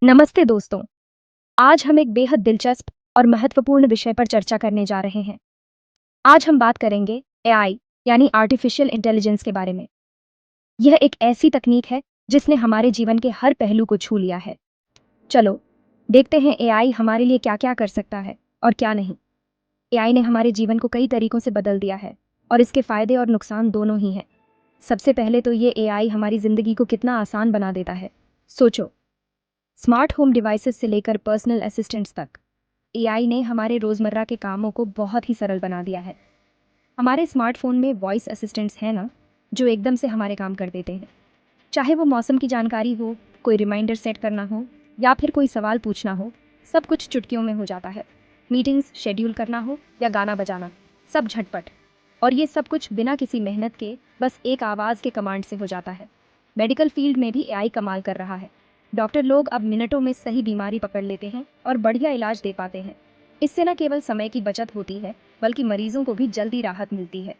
नमस्ते दोस्तों। आज हम एक बेहद दिलचस्प और महत्वपूर्ण विषय पर चर्चा करने जा रहे हैं। आज हम बात करेंगे एआई यानी आर्टिफिशियल इंटेलिजेंस के बारे में। यह एक ऐसी तकनीक है जिसने हमारे जीवन के हर पहलू को छू लिया है। चलो देखते हैं एआई हमारे लिए क्या-क्या कर सकता है और क्या नहीं। एआई ने हमारे जीवन को कई तरीकों से बदल दिया है और इसके फायदे और नुकसान दोनों ही हैं। सबसे पहले तो ये एआई हमारी जिंदगी को कितना आसान बना देता है। सोचो, स्मार्ट होम डिवाइसेस से लेकर पर्सनल असिस्टेंट्स तक एआई ने हमारे रोज़मर्रा के कामों को बहुत ही सरल बना दिया है। हमारे स्मार्टफोन में वॉइस असिस्टेंट्स हैं ना, जो एकदम से हमारे काम कर देते हैं। चाहे वो मौसम की जानकारी हो, कोई रिमाइंडर सेट करना हो या फिर कोई सवाल पूछना हो, सब कुछ चुटकियों में हो जाता है। मीटिंग्स शेड्यूल करना हो या गाना बजाना, सब झटपट। और ये सब कुछ बिना किसी मेहनत के, बस एक आवाज़ के कमांड से हो जाता है। मेडिकल फील्ड में भी एआई कमाल कर रहा है। डॉक्टर लोग अब मिनटों में सही बीमारी पकड़ लेते हैं और बढ़िया इलाज दे पाते हैं। इससे न केवल समय की बचत होती है, बल्कि मरीजों को भी जल्दी राहत मिलती है।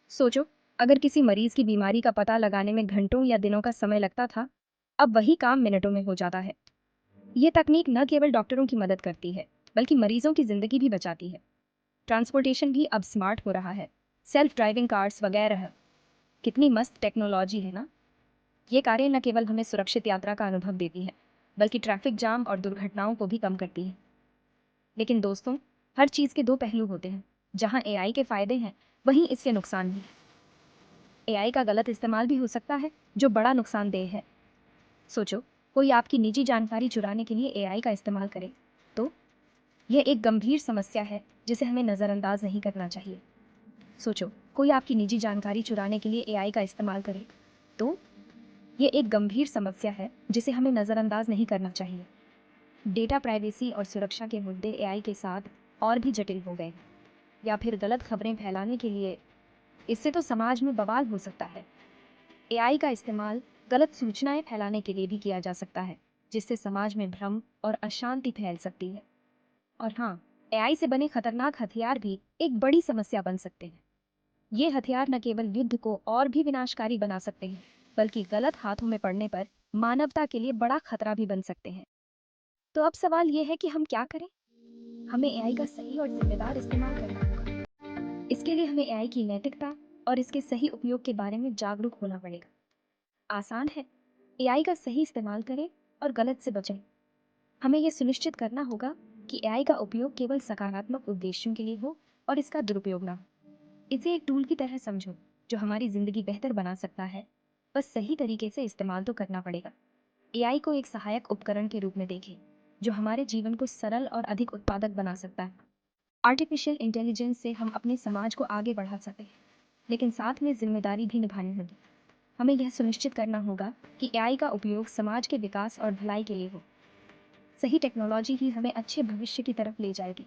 सोचो, अगर किसी मरीज की बीमारी का पता लगाने में घंटों या दिनों का समय लगता था, अब वही काम मिनटों में हो जाता है। ये तकनीक न केवल डॉक्टरों की मदद करती है, बल्कि मरीजों की जिंदगी भी बचाती है। ट्रांसपोर्टेशन भी अब स्मार्ट हो रहा है। सेल्फ ड्राइविंग कार्स वगैरह। कितनी मस्त टेक्नोलॉजी है ना। ये कारें न केवल हमें सुरक्षित यात्रा का अनुभव देती हैं, बल्कि ट्रैफिक जाम और दुर्घटनाओं को भी कम करती हैं। लेकिन दोस्तों, हर चीज़ के दो पहलू होते हैं। जहां एआई के फायदे हैं, वहीं इसके नुकसान भी। एआई का गलत इस्तेमाल भी हो सकता है, जो बड़ा नुकसानदेह है। सोचो, कोई आपकी निजी जानकारी चुराने के लिए एआई का इस्तेमाल करे, तो यह एक गंभीर समस्या है जिसे हमें नज़रअंदाज नहीं करना चाहिए। सोचो, कोई आपकी निजी जानकारी चुराने के लिए एआई का इस्तेमाल करे, तो ये एक गंभीर समस्या है जिसे हमें नज़रअंदाज नहीं करना चाहिए। डेटा प्राइवेसी और सुरक्षा के मुद्दे एआई के साथ और भी जटिल हो गए। या फिर गलत खबरें फैलाने के लिए, इससे तो समाज में बवाल हो सकता है। एआई का इस्तेमाल गलत सूचनाएं फैलाने के लिए भी किया जा सकता है, जिससे समाज में भ्रम और अशांति फैल सकती है। और हाँ, एआई से बने खतरनाक हथियार भी एक बड़ी समस्या बन सकते हैं। ये हथियार न केवल युद्ध को और भी विनाशकारी बना सकते हैं, बल्कि गलत हाथों में पड़ने पर मानवता के लिए बड़ा खतरा भी बन सकते हैं। तो अब सवाल ये है कि हम क्या करें? हमें एआई का सही और जिम्मेदार इस्तेमाल करना होगा। इसके लिए हमें एआई की नैतिकता और इसके सही उपयोग के बारे में जागरूक होना पड़ेगा। आसान है, एआई का सही इस्तेमाल करें और गलत से बचें। हमें यह सुनिश्चित करना होगा कि एआई का उपयोग केवल सकारात्मक उद्देश्यों के लिए हो और इसका दुरुपयोग ना हो। इसे एक टूल की तरह समझो, जो हमारी जिंदगी बेहतर बना सकता है। बस सही तरीके से इस्तेमाल तो करना पड़ेगा। एआई को एक सहायक उपकरण के रूप में देखें, जो हमारे जीवन को सरल और अधिक उत्पादक बना सकता है। आर्टिफिशियल इंटेलिजेंस से हम अपने समाज को आगे बढ़ा सकते हैं, लेकिन साथ में जिम्मेदारी भी निभानी होगी। हमें यह सुनिश्चित करना होगा कि एआई का उपयोग समाज के विकास और भलाई के लिए हो। सही टेक्नोलॉजी ही हमें अच्छे भविष्य की तरफ ले जाएगी।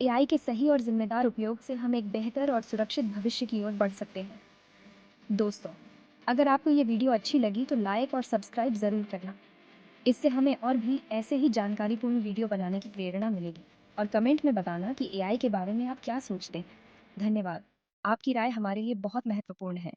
एआई के सही और जिम्मेदार उपयोग से हम एक बेहतर और सुरक्षित भविष्य की ओर बढ़ सकते हैं। दोस्तों, अगर आपको ये वीडियो अच्छी लगी तो लाइक और सब्सक्राइब ज़रूर करना। इससे हमें और भी ऐसे ही जानकारीपूर्ण वीडियो बनाने की प्रेरणा मिलेगी। और कमेंट में बताना कि एआई के बारे में आप क्या सोचते हैं। धन्यवाद। आपकी राय हमारे लिए बहुत महत्वपूर्ण है।